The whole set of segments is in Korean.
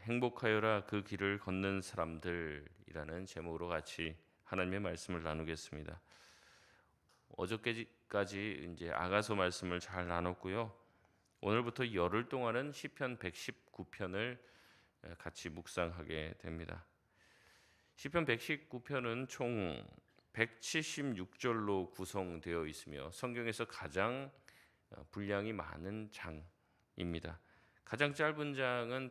행복하여라 그 길을 걷는 사람들이라는 제목으로 같이 하나님의 말씀을 나누겠습니다. 어저께까지 이제 아가서 말씀을 잘 나눴고요. 오늘부터 열흘 동안은 시편 119편을 같이 묵상하게 됩니다. 시편 119편은 총 176절로 구성되어 있으며 성경에서 가장 분량이 많은 장입니다. 가장 짧은 장은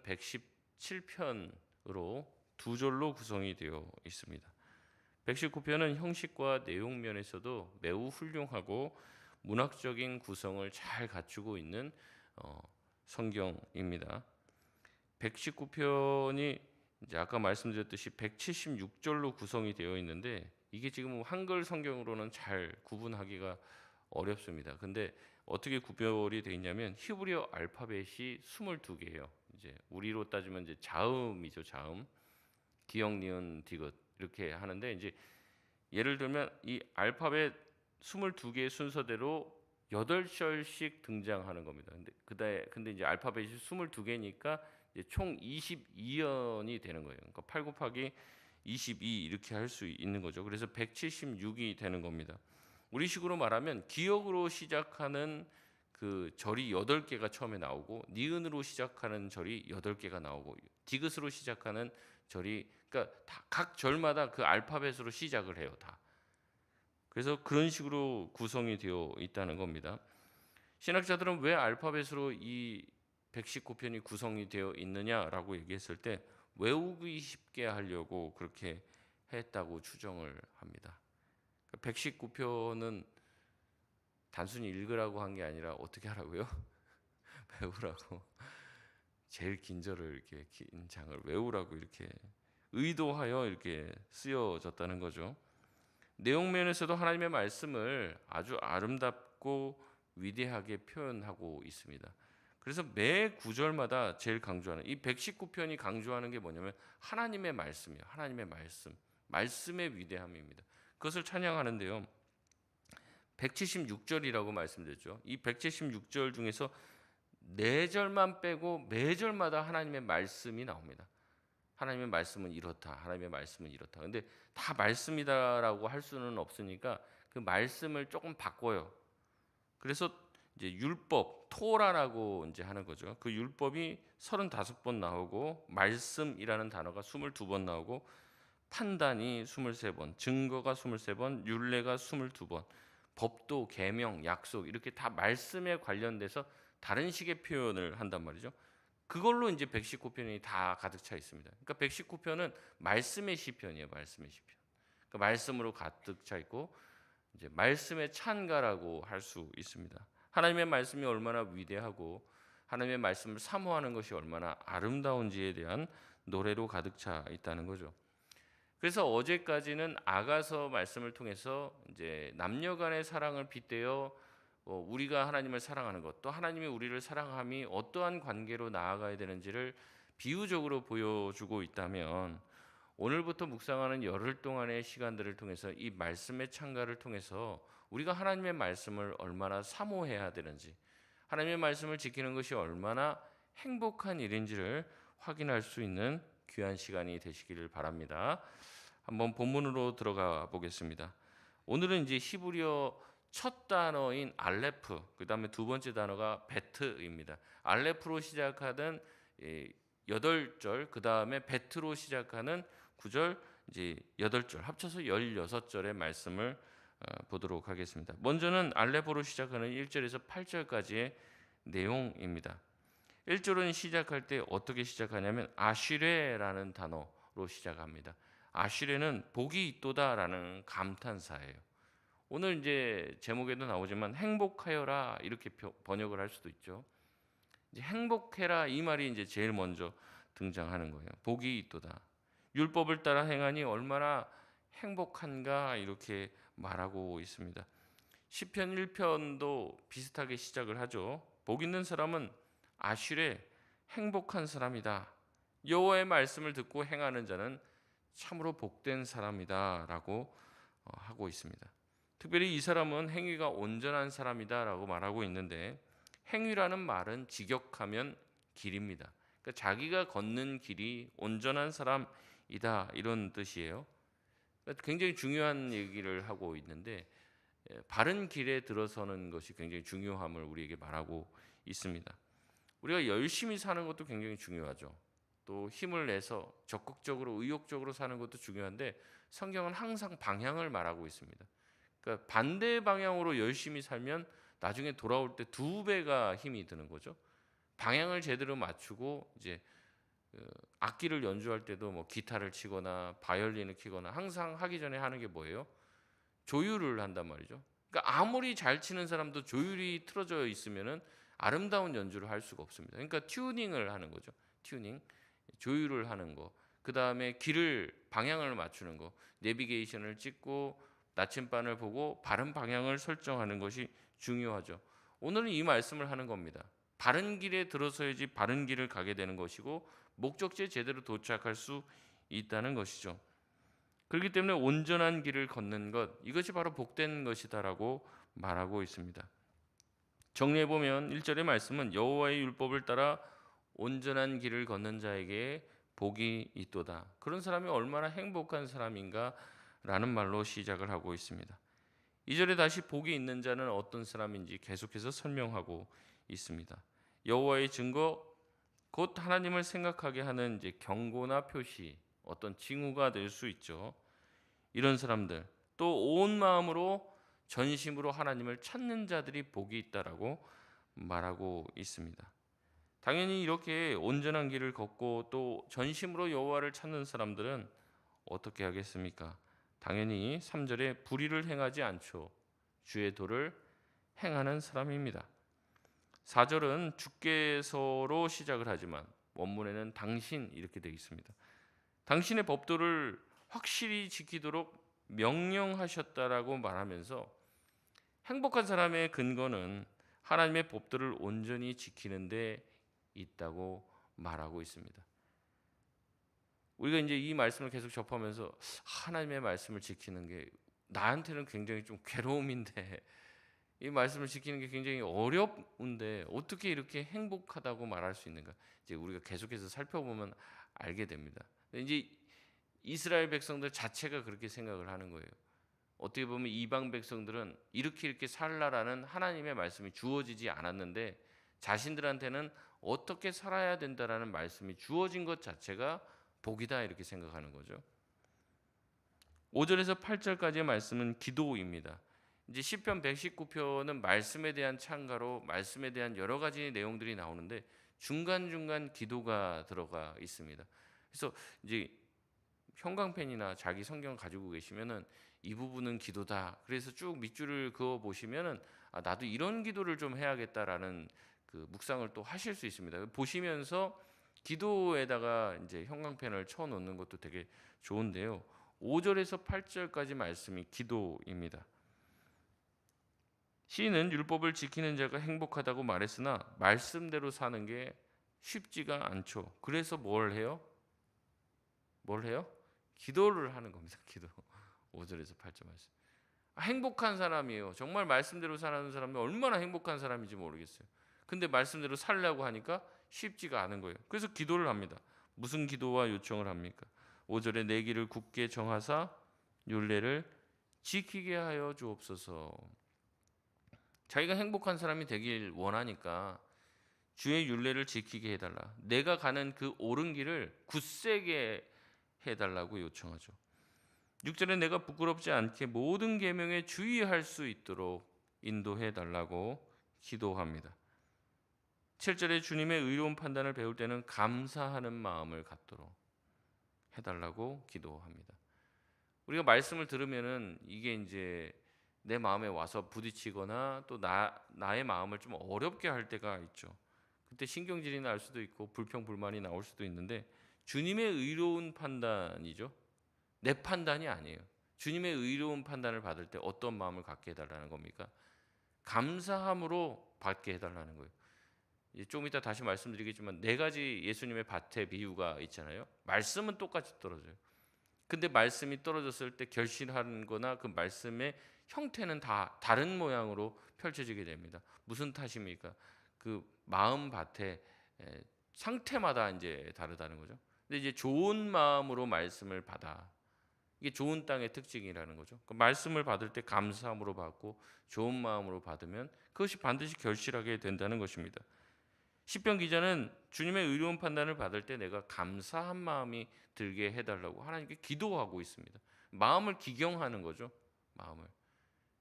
117편으로 두 절로 구성이 되어 있습니다. 119편은 형식과 내용 면에서도 매우 훌륭하고 문학적인 구성을 잘 갖추고 있는 성경입니다. 119편이 이제 아까 말씀드렸듯이 176절로 구성이 되어 있는데 이게 지금 한글 성경으로는 잘 구분하기가 어렵습니다. 근데 어떻게 구별이 되어 있냐면 히브리어 알파벳이 22개예요. 이제 우리로 따지면 이제 자음이죠, 자음. 기역, 니은, 디귿 이렇게 하는데 이제 예를 들면 이 알파벳 22개의 순서대로 8절씩 등장하는 겁니다. 근데 이제 알파벳이 22개니까 이제 총 22연이 되는 거예요. 그러니까 8 곱하기 22 이렇게 할 수 있는 거죠. 그래서 176이 되는 겁니다. 우리식으로 말하면 기역으로 시작하는 그 절이 8개가 처음에 나오고 니은으로 시작하는 절이 8개가 나오고 디귿으로 시작하는 절이 그러니까 각 절마다 그 알파벳으로 시작을 해요, 다. 그래서 그런 식으로 구성이 되어 있다는 겁니다. 신학자들은 왜 알파벳으로 이 119편이 구성이 되어 있느냐라고 얘기했을 때 외우기 쉽게 하려고 그렇게 했다고 추정을 합니다. 119편은 단순히 읽으라고 한 게 아니라 어떻게 하라고요? 외우라고. 제일 긴 절을 이렇게 긴 장을 외우라고 이렇게 의도하여 이렇게 쓰여졌다는 거죠. 내용 면에서도 하나님의 말씀을 아주 아름답고 위대하게 표현하고 있습니다. 그래서 매 구절마다 제일 강조하는 이 119편이 강조하는 게 뭐냐면 하나님의 말씀이에요. 하나님의 말씀. 말씀의 위대함입니다. 그것을 찬양하는데요. 176절이라고 말씀드렸죠. 이 176절 중에서 4절만 빼고 매절마다 하나님의 말씀이 나옵니다. 하나님의 말씀은 이렇다. 하나님의 말씀은 이렇다. 근데 다 말씀이다라고 할 수는 없으니까 그 말씀을 조금 바꿔요. 그래서 이제 율법, 토라라고 이제 하는 거죠. 그 율법이 35번 나오고 말씀이라는 단어가 22번 나오고 판단이 23번, 증거가 23번, 율례가 22번, 법도, 계명, 약속 이렇게 다 말씀에 관련돼서 다른 식의 표현을 한단 말이죠. 그걸로 이제 119편이 다 가득 차 있습니다. 그러니까 119편은 말씀의 시편이에요. 말씀의 시편. 그러니까 말씀으로 가득 차 있고 이제 말씀의 찬가라고 할 수 있습니다. 하나님의 말씀이 얼마나 위대하고 하나님의 말씀을 사모하는 것이 얼마나 아름다운지에 대한 노래로 가득 차 있다는 거죠. 그래서 어제까지는 아가서 말씀을 통해서 이제 남녀간의 사랑을 빗대어 우리가 하나님을 사랑하는 것, 또 하나님이 우리를 사랑함이 어떠한 관계로 나아가야 되는지를 비유적으로 보여주고 있다면 오늘부터 묵상하는 열흘 동안의 시간들을 통해서 이 말씀의 창가를 통해서 우리가 하나님의 말씀을 얼마나 사모해야 되는지, 하나님의 말씀을 지키는 것이 얼마나 행복한 일인지를 확인할 수 있는 귀한 시간이 되시기를 바랍니다. 한번 본문으로 들어가 보겠습니다. 오늘은 이제 히브리어 첫 단어인 알레프, 그 다음에 두 번째 단어가 베트입니다. 알레프로 시작하던 8절, 그 다음에 베트로 시작하는 9절, 이제 8절, 합쳐서 16절의 말씀을 보도록 하겠습니다. 먼저는 알레프로 시작하는 1절에서 8절까지의 내용입니다. 1절은 시작할 때 어떻게 시작하냐면 아쉬레라는 단어로 시작합니다. 아쉬레는 복이 있도다라는 감탄사예요. 오늘 이제 제목에도 나오지만 행복하여라 이렇게 번역을 할 수도 있죠. 이제 행복해라 이 말이 이제 제일 먼저 등장하는 거예요. 복이 있도다. 율법을 따라 행하니 얼마나 행복한가 이렇게 말하고 있습니다. 시편 1편도 비슷하게 시작을 하죠. 복 있는 사람은 아쉬레 행복한 사람이다. 여호와의 말씀을 듣고 행하는 자는 참으로 복된 사람이다라고 하고 있습니다. 특별히 이 사람은 행위가 온전한 사람이다라고 말하고 있는데 행위라는 말은 직역하면 길입니다. 그러니까 자기가 걷는 길이 온전한 사람이다 이런 뜻이에요. 그러니까 굉장히 중요한 얘기를 하고 있는데 바른 길에 들어서는 것이 굉장히 중요함을 우리에게 말하고 있습니다. 우리가 열심히 사는 것도 굉장히 중요하죠. 또 힘을 내서 적극적으로 의욕적으로 사는 것도 중요한데 성경은 항상 방향을 말하고 있습니다. 그러니까 반대 방향으로 열심히 살면 나중에 돌아올 때 두 배가 힘이 드는 거죠. 방향을 제대로 맞추고 이제 악기를 연주할 때도 뭐 기타를 치거나 바이올린을 치거나 항상 하기 전에 하는 게 뭐예요? 조율을 한단 말이죠. 그러니까 아무리 잘 치는 사람도 조율이 틀어져 있으면은 아름다운 연주를 할 수가 없습니다. 그러니까 튜닝을 하는 거죠. 튜닝, 조율을 하는 거. 그 다음에 길을 방향을 맞추는 거, 내비게이션을 찍고 나침반을 보고 바른 방향을 설정하는 것이 중요하죠. 오늘은 이 말씀을 하는 겁니다. 바른 길에 들어서야지 바른 길을 가게 되는 것이고 목적지에 제대로 도착할 수 있다는 것이죠. 그렇기 때문에 온전한 길을 걷는 것, 이것이 바로 복된 것이다라고 말하고 있습니다. 정리해 보면 1절의 말씀은 여호와의 율법을 따라 온전한 길을 걷는 자에게 복이 있도다. 그런 사람이 얼마나 행복한 사람인가라는 말로 시작을 하고 있습니다. 2절에 다시 복이 있는 자는 어떤 사람인지 계속해서 설명하고 있습니다. 여호와의 증거, 곧 하나님을 생각하게 하는 이제 경고나 표시, 어떤 징후가 될 수 있죠. 이런 사람들, 또 온 마음으로 전심으로 하나님을 찾는 자들이 복이 있다라고 말하고 있습니다. 당연히 이렇게 온전한 길을 걷고 또 전심으로 여호와를 찾는 사람들은 어떻게 하겠습니까? 당연히 3절에 불의를 행하지 않죠. 주의 도를 행하는 사람입니다. 4절은 주께서로 시작을 하지만 원문에는 당신 이렇게 되어 있습니다. 당신의 법도를 확실히 지키도록 명령하셨다라고 말하면서 행복한 사람의 근거는 하나님의 법도를 온전히 지키는 데 있다고 말하고 있습니다. 우리가 이제 이 말씀을 계속 접하면서 하나님의 말씀을 지키는 게 나한테는 굉장히 좀 괴로움인데 이 말씀을 지키는 게 굉장히 어려운데 어떻게 이렇게 행복하다고 말할 수 있는가? 이제 우리가 계속해서 살펴보면 알게 됩니다. 이제 이스라엘 백성들 자체가 그렇게 생각을 하는 거예요. 어떻게 보면 이방 백성들은 이렇게 살라라는 하나님의 말씀이 주어지지 않았는데 자신들한테는 어떻게 살아야 된다라는 말씀이 주어진 것 자체가 복이다 이렇게 생각하는 거죠. 5절에서 8절까지의 말씀은 기도입니다. 이제 시편 119편은 말씀에 대한 찬가로 말씀에 대한 여러 가지 내용들이 나오는데 중간중간 기도가 들어가 있습니다. 그래서 이제 형광펜이나 자기 성경 가지고 계시면은 이 부분은 기도다. 그래서 쭉 밑줄을 그어 보시면은 나도 이런 기도를 좀 해야겠다라는 그 묵상을 또 하실 수 있습니다. 보시면서 기도에다가 이제 형광펜을 쳐 놓는 것도 되게 좋은데요. 5절에서 8절까지 말씀이 기도입니다. 시인은 율법을 지키는 자가 행복하다고 말했으나 말씀대로 사는 게 쉽지가 않죠. 그래서 뭘 해요? 뭘 해요? 기도를 하는 겁니다. 기도. 5절에서 8절 말씀. 행복한 사람이에요. 정말 말씀대로 사는 사람이 얼마나 행복한 사람인지 모르겠어요. 근데 말씀대로 살려고 하니까 쉽지가 않은 거예요. 그래서 기도를 합니다. 무슨 기도와 요청을 합니까? 5절에 내 길을 굳게 정하사 율례를 지키게 하여 주옵소서. 자기가 행복한 사람이 되길 원하니까 주의 율례를 지키게 해달라. 내가 가는 그 옳은 길을 굳세게 해달라고 요청하죠. 6절에 내가 부끄럽지 않게 모든 계명에 주의할 수 있도록 인도해 달라고 기도합니다. 7절에 주님의 의로운 판단을 배울 때는 감사하는 마음을 갖도록 해달라고 기도합니다. 우리가 말씀을 들으면은 이게 이제 내 마음에 와서 부딪히거나 또 나의 마음을 좀 어렵게 할 때가 있죠. 그때 신경질이 날 수도 있고 불평 불만이 나올 수도 있는데 주님의 의로운 판단이죠. 내 판단이 아니에요. 주님의 의로운 판단을 받을 때 어떤 마음을 갖게 해달라는 겁니까? 감사함으로 받게 해달라는 거예요. 좀 이따 다시 말씀드리겠지만 네 가지 예수님의 밭의 비유가 있잖아요. 말씀은 똑같이 떨어져요. 근데 말씀이 떨어졌을 때 결실하는 거나 그 말씀의 형태는 다 다른 모양으로 펼쳐지게 됩니다. 무슨 탓입니까? 그 마음 밭에 상태마다 이제 다르다는 거죠. 근데 이제 좋은 마음으로 말씀을 받아. 이게 좋은 땅의 특징이라는 거죠. 그 말씀을 받을 때 감사함으로 받고 좋은 마음으로 받으면 그것이 반드시 결실하게 된다는 것입니다. 시편 기자는 주님의 의로운 판단을 받을 때 내가 감사한 마음이 들게 해달라고 하나님께 기도하고 있습니다. 마음을 기경하는 거죠. 마음을.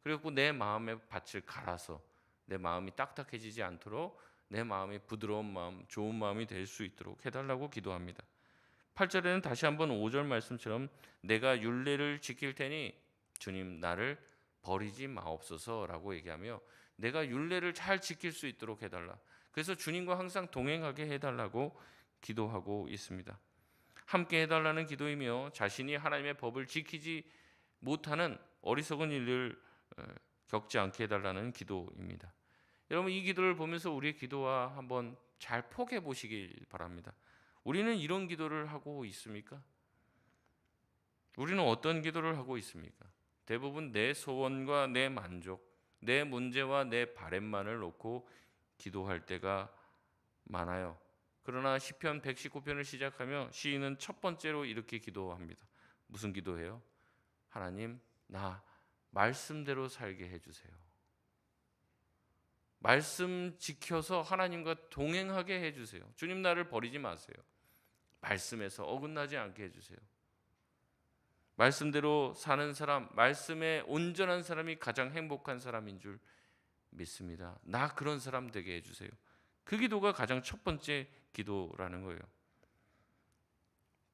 그리고 내 마음의 밭을 갈아서 내 마음이 딱딱해지지 않도록 내 마음이 부드러운 마음, 좋은 마음이 될 수 있도록 해달라고 기도합니다. 8절에는 다시 한번 5절 말씀처럼 내가 율례를 지킬 테니 주님 나를 버리지 마옵소서라고 얘기하며 내가 율례를 잘 지킬 수 있도록 해달라. 그래서 주님과 항상 동행하게 해달라고 기도하고 있습니다. 함께 해달라는 기도이며 자신이 하나님의 법을 지키지 못하는 어리석은 일을 겪지 않게 해달라는 기도입니다. 여러분 이 기도를 보면서 우리의 기도와 한번 잘 포개해 보시길 바랍니다. 우리는 이런 기도를 하고 있습니까? 우리는 어떤 기도를 하고 있습니까? 대부분 내 소원과 내 만족, 내 문제와 내 바램만을 놓고 기도할 때가 많아요. 그러나 시편 119편을 시작하며 시인은 첫 번째로 이렇게 기도합니다. 무슨 기도해요? 하나님, 나 말씀대로 살게 해주세요. 말씀 지켜서 하나님과 동행하게 해주세요. 주님 나를 버리지 마세요. 말씀에서 어긋나지 않게 해주세요. 말씀대로 사는 사람, 말씀에 온전한 사람이 가장 행복한 사람인 줄 믿습니다. 나 그런 사람 되게 해주세요. 그 기도가 가장 첫 번째 기도라는 거예요.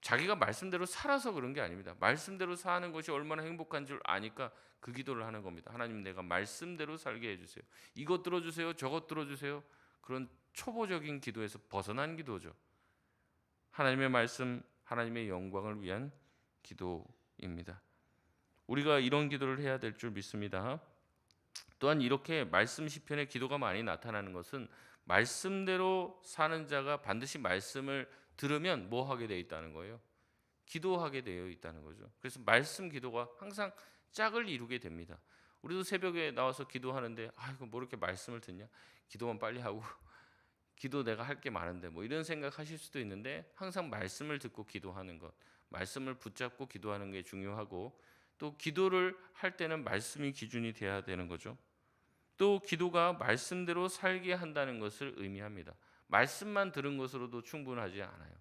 자기가 말씀대로 살아서 그런 게 아닙니다. 말씀대로 사는 것이 얼마나 행복한 줄 아니까 그 기도를 하는 겁니다. 하나님 내가 말씀대로 살게 해주세요. 이것 들어주세요. 저것 들어주세요. 그런 초보적인 기도에서 벗어난 기도죠. 하나님의 말씀, 하나님의 영광을 위한 기도입니다. 우리가 이런 기도를 해야 될 줄 믿습니다. 또한 이렇게 말씀 시편에 기도가 많이 나타나는 것은 말씀대로 사는 자가 반드시 말씀을 들으면 뭐 하게 되어 있다는 거예요? 기도하게 되어 있다는 거죠. 그래서 말씀 기도가 항상 짝을 이루게 됩니다. 우리도 새벽에 나와서 기도하는데 아이고 뭐 이렇게 말씀을 듣냐? 기도만 빨리 하고 기도 내가 할 게 많은데 뭐 이런 생각하실 수도 있는데 항상 말씀을 듣고 기도하는 것, 말씀을 붙잡고 기도하는 게 중요하고 또 기도를 할 때는 말씀이 기준이 돼야 되는 거죠. 또 기도가 말씀대로 살게 한다는 것을 의미합니다. 말씀만 들은 것으로도 충분하지 않아요.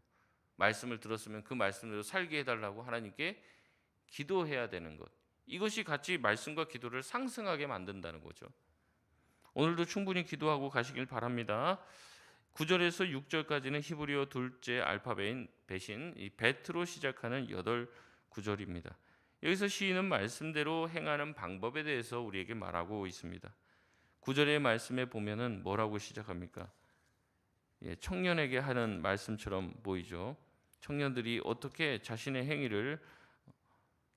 말씀을 들었으면 그 말씀대로 살게 해달라고 하나님께 기도해야 되는 것. 이것이 같이 말씀과 기도를 상승하게 만든다는 거죠. 오늘도 충분히 기도하고 가시길 바랍니다. 9절에서 6절까지는 히브리어 둘째 알파벳인 배신, 이 베트로 시작하는 8구절입니다. 여기서 시인은 말씀대로 행하는 방법에 대해서 우리에게 말하고 있습니다. 9절의 말씀에 보면은 뭐라고 시작합니까? 청년에게 하는 말씀처럼 보이죠. 청년들이 어떻게 자신의 행위를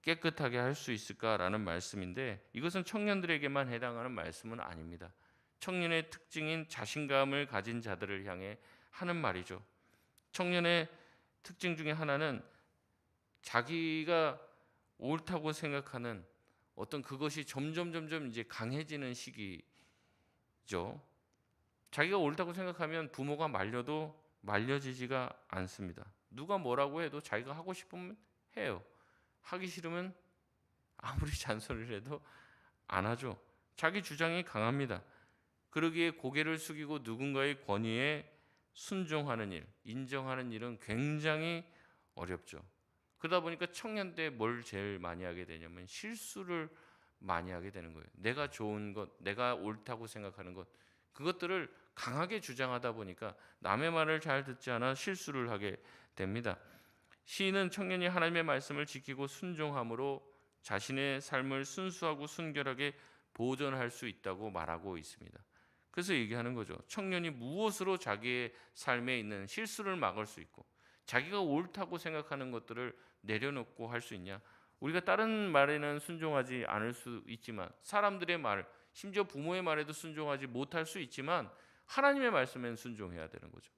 깨끗하게 할 수 있을까라는 말씀인데 이것은 청년들에게만 해당하는 말씀은 아닙니다. 청년의 특징인 자신감을 가진 자들을 향해 하는 말이죠. 청년의 특징 중에 하나는 자기가 옳다고 생각하는 어떤 그것이 점점 이제 강해지는 시기죠. 자기가 옳다고 생각하면 부모가 말려도 말려지지가 않습니다. 누가 뭐라고 해도 자기가 하고 싶으면 해요. 하기 싫으면 아무리 잔소리를 해도 안 하죠. 자기 주장이 강합니다. 그러기에 고개를 숙이고 누군가의 권위에 순종하는 일, 인정하는 일은 굉장히 어렵죠. 그러다 보니까 청년 때 뭘 제일 많이 하게 되냐면 실수를 많이 하게 되는 거예요. 내가 좋은 것, 내가 옳다고 생각하는 것, 그것들을 강하게 주장하다 보니까 남의 말을 잘 듣지 않아 실수를 하게 됩니다. 시인은 청년이 하나님의 말씀을 지키고 순종함으로 자신의 삶을 순수하고 순결하게 보존할 수 있다고 말하고 있습니다. 그래서 얘기하는 거죠. 청년이 무엇으로 자기의 삶에 있는 실수를 막을 수 있고 자기가 옳다고 생각하는 것들을 내려놓고 할 수 있냐? 우리가 다른 말에는 순종하지 않을 수 있지만 사람들의 말, 심지어 부모의 말에도 순종하지 못할 수 있지만 하나님의 말씀에는 순종해야 되는 거죠.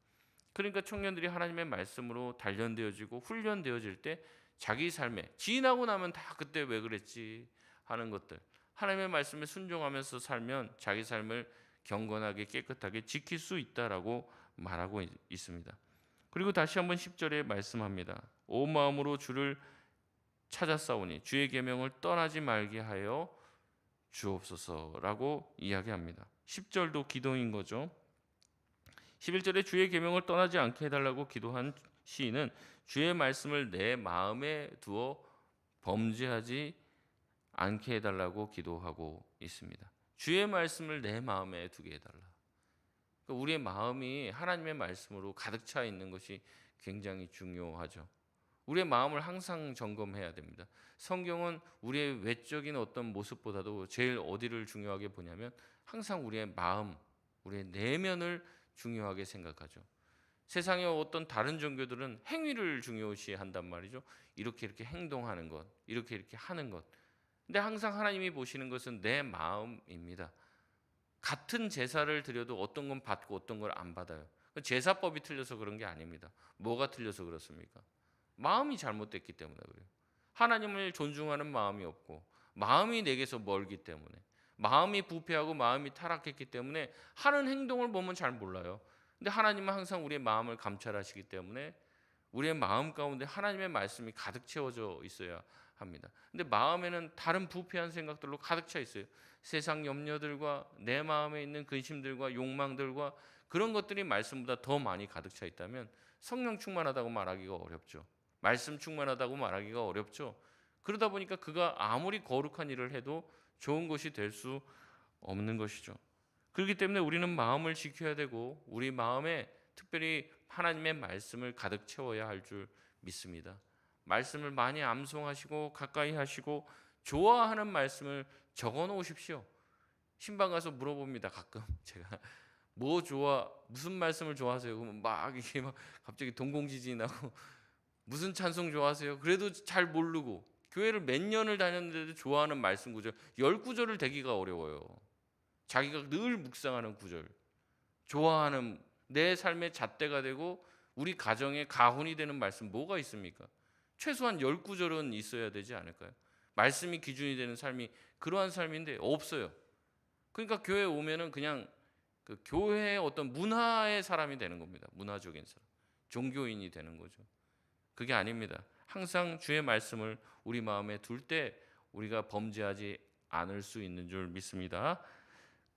그러니까 청년들이 하나님의 말씀으로 단련되어지고 훈련되어질 때 자기 삶에 지나고 나면 다 그때 왜 그랬지 하는 것들 하나님의 말씀에 순종하면서 살면 자기 삶을 경건하게 깨끗하게 지킬 수 있다라고 말하고 있습니다. 그리고 다시 한번 10절에 말씀합니다. 온 마음으로 주를 찾아싸우니 주의 계명을 떠나지 말게 하여 주옵소서라고 이야기합니다. 10절도 기도인 거죠. 11절에 주의 계명을 떠나지 않게 해달라고 기도한 시인은 주의 말씀을 내 마음에 두어 범죄하지 않게 해달라고 기도하고 있습니다. 주의 말씀을 내 마음에 두게 해달라. 그러니까 우리의 마음이 하나님의 말씀으로 가득 차 있는 것이 굉장히 중요하죠. 우리의 마음을 항상 점검해야 됩니다. 성경은 우리의 외적인 어떤 모습보다도 제일 어디를 중요하게 보냐면 항상 우리의 마음, 우리의 내면을 중요하게 생각하죠. 세상의 어떤 다른 종교들은 행위를 중요시한단 말이죠. 이렇게 행동하는 것, 이렇게 하는 것. 근데 항상 하나님이 보시는 것은 내 마음입니다. 같은 제사를 드려도 어떤 건 받고 어떤 걸 안 받아요. 제사법이 틀려서 그런 게 아닙니다. 뭐가 틀려서 그렇습니까? 마음이 잘못됐기 때문에 그래요. 하나님을 존중하는 마음이 없고 마음이 내게서 멀기 때문에, 마음이 부패하고 마음이 타락했기 때문에 하는 행동을 보면 잘 몰라요. 근데 하나님은 항상 우리의 마음을 감찰하시기 때문에 우리의 마음 가운데 하나님의 말씀이 가득 채워져 있어야 합니다. 근데 마음에는 다른 부패한 생각들로 가득 차 있어요. 세상 염려들과 내 마음에 있는 근심들과 욕망들과 그런 것들이 말씀보다 더 많이 가득 차 있다면 성령 충만하다고 말하기가 어렵죠. 말씀 충만하다고 말하기가 어렵죠. 그러다 보니까 그가 아무리 거룩한 일을 해도 좋은 것이 될 수 없는 것이죠. 그렇기 때문에 우리는 마음을 지켜야 되고 우리 마음에 특별히 하나님의 말씀을 가득 채워야 할 줄 믿습니다. 말씀을 많이 암송하시고 가까이 하시고 좋아하는 말씀을 적어 놓으십시오. 신방 가서 물어봅니다. 가끔 제가 무슨 말씀을 좋아하세요? 그러면 막 이게 막 갑자기 동공지진이 나고 무슨 찬송 좋아하세요? 그래도 잘 모르고 교회를 몇 년을 다녔는데도 좋아하는 말씀 구절 10구절을 대기가 어려워요. 자기가 늘 묵상하는 구절, 좋아하는 내 삶의 잣대가 되고 우리 가정의 가훈이 되는 말씀 뭐가 있습니까? 최소한 10구절은 있어야 되지 않을까요? 말씀이 기준이 되는 삶이 그러한 삶인데 없어요. 그러니까 교회에 오면은 그냥 그 교회의 어떤 문화의 사람이 되는 겁니다. 문화적인 사람, 종교인이 되는 거죠. 그게 아닙니다. 항상 주의 말씀을 우리 마음에 둘 때 우리가 범죄하지 않을 수 있는 줄 믿습니다.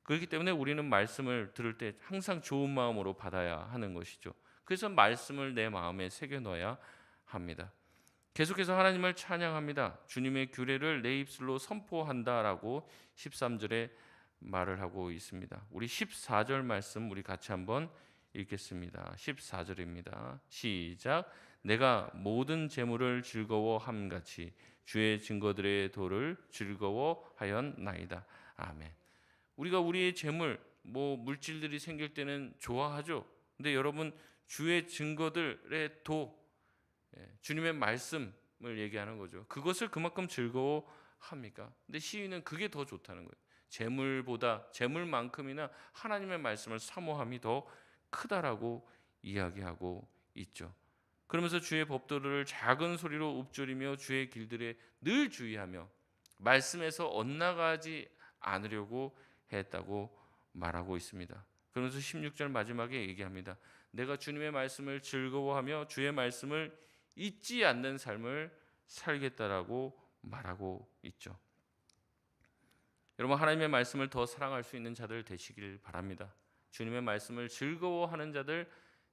그렇기 때문에 우리는 말씀을 들을 때 항상 좋은 마음으로 받아야 하는 것이죠. 그래서 말씀을 내 마음에 새겨 넣어야 합니다. 계속해서 하나님을 찬양합니다. 주님의 규례를 내 입술로 선포한다라고 13절에 말을 하고 있습니다. 우리 14절 말씀 우리 같이 한번 읽겠습니다. 14절입니다. 시작. 내가 모든 재물을 즐거워함 같이 주의 증거들의 도를 즐거워하였나이다. 아멘. 우리가 우리의 재물, 물질들이 생길 때는 좋아하죠. 근데 여러분 주의 증거들의 도, 주님의 말씀을 얘기하는 거죠. 그것을 그만큼 즐거워합니까? 근데 시인은 그게 더 좋다는 거예요. 재물만큼이나 하나님의 말씀을 사모함이 더 크다라고 이야기하고 있죠. 그러면서 주의 법도를 작은 소리로 읊조리며 주의 길들에 늘 주의하며 말씀에서 엇나가지 않으려고 했다고 말하고 있습니다. 그러면서 16절 마지막에 얘기합니다. 내가 주님의 말씀을 즐거워하며 주의 말씀을 잊지 않는 삶을 살겠다라고 말하고 있죠. 여러분 하나님의 말씀을 더 사랑할 수 있는 자들 되시길 바랍니다. 주님의 말씀을 즐거워하는 자들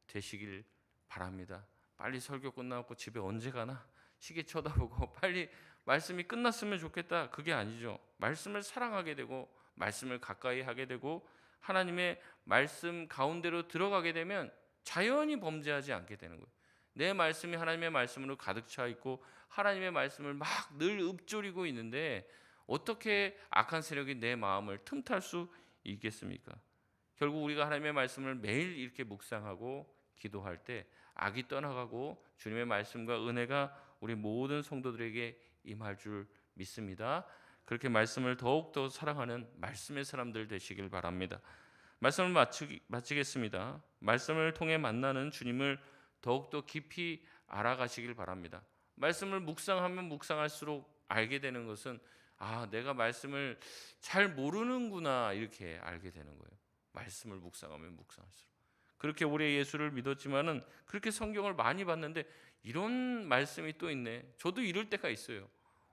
되시길 바랍니다. 빨리 설교 끝나고 집에 언제 가나 시계 쳐다보고 빨리 말씀이 끝났으면 좋겠다. 그게 아니죠. 말씀을 사랑하게 되고 말씀을 가까이 하게 되고 하나님의 말씀 가운데로 들어가게 되면 자연히 범죄하지 않게 되는 거예요. 내 말씀이 하나님의 말씀으로 가득 차 있고 하나님의 말씀을 막 늘 읊조리고 있는데 어떻게 악한 세력이 내 마음을 틈탈 수 있겠습니까? 결국 우리가 하나님의 말씀을 매일 이렇게 묵상하고 기도할 때 악이 떠나가고 주님의 말씀과 은혜가 우리 모든 성도들에게 임할 줄 믿습니다. 그렇게 말씀을 더욱더 사랑하는 말씀의 사람들 되시길 바랍니다. 말씀을 마치겠습니다. 말씀을 통해 만나는 주님을 더욱더 깊이 알아가시길 바랍니다. 말씀을 묵상하면 묵상할수록 알게 되는 것은 내가 말씀을 잘 모르는구나 이렇게 알게 되는 거예요. 말씀을 묵상하면 묵상할수록. 그렇게 오래 예수를 믿었지만은 그렇게 성경을 많이 봤는데 이런 말씀이 또 있네. 저도 이럴 때가 있어요.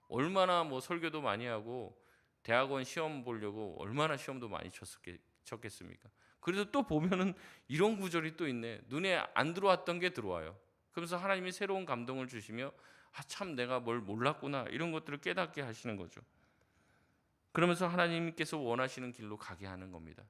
얼마나 뭐 설교도 많이 하고 대학원 시험 보려고 얼마나 시험도 많이 쳤겠습니까? 그래도 또 보면은 이런 구절이 또 있네. 눈에 안 들어왔던 게 들어와요. 그러면서 하나님이 새로운 감동을 주시며 참 내가 뭘 몰랐구나 이런 것들을 깨닫게 하시는 거죠. 그러면서 하나님께서 원하시는 길로 가게 하는 겁니다.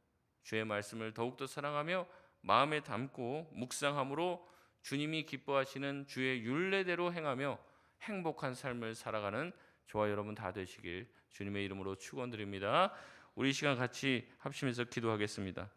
주의 말씀을 더욱더 사랑하며 마음에 담고 묵상함으로 주님이 기뻐하시는 주의 율례대로 행하며 행복한 삶을 살아가는 저와 여러분 다 되시길 주님의 이름으로 축원드립니다. 우리 시간 같이 합심해서 기도하겠습니다.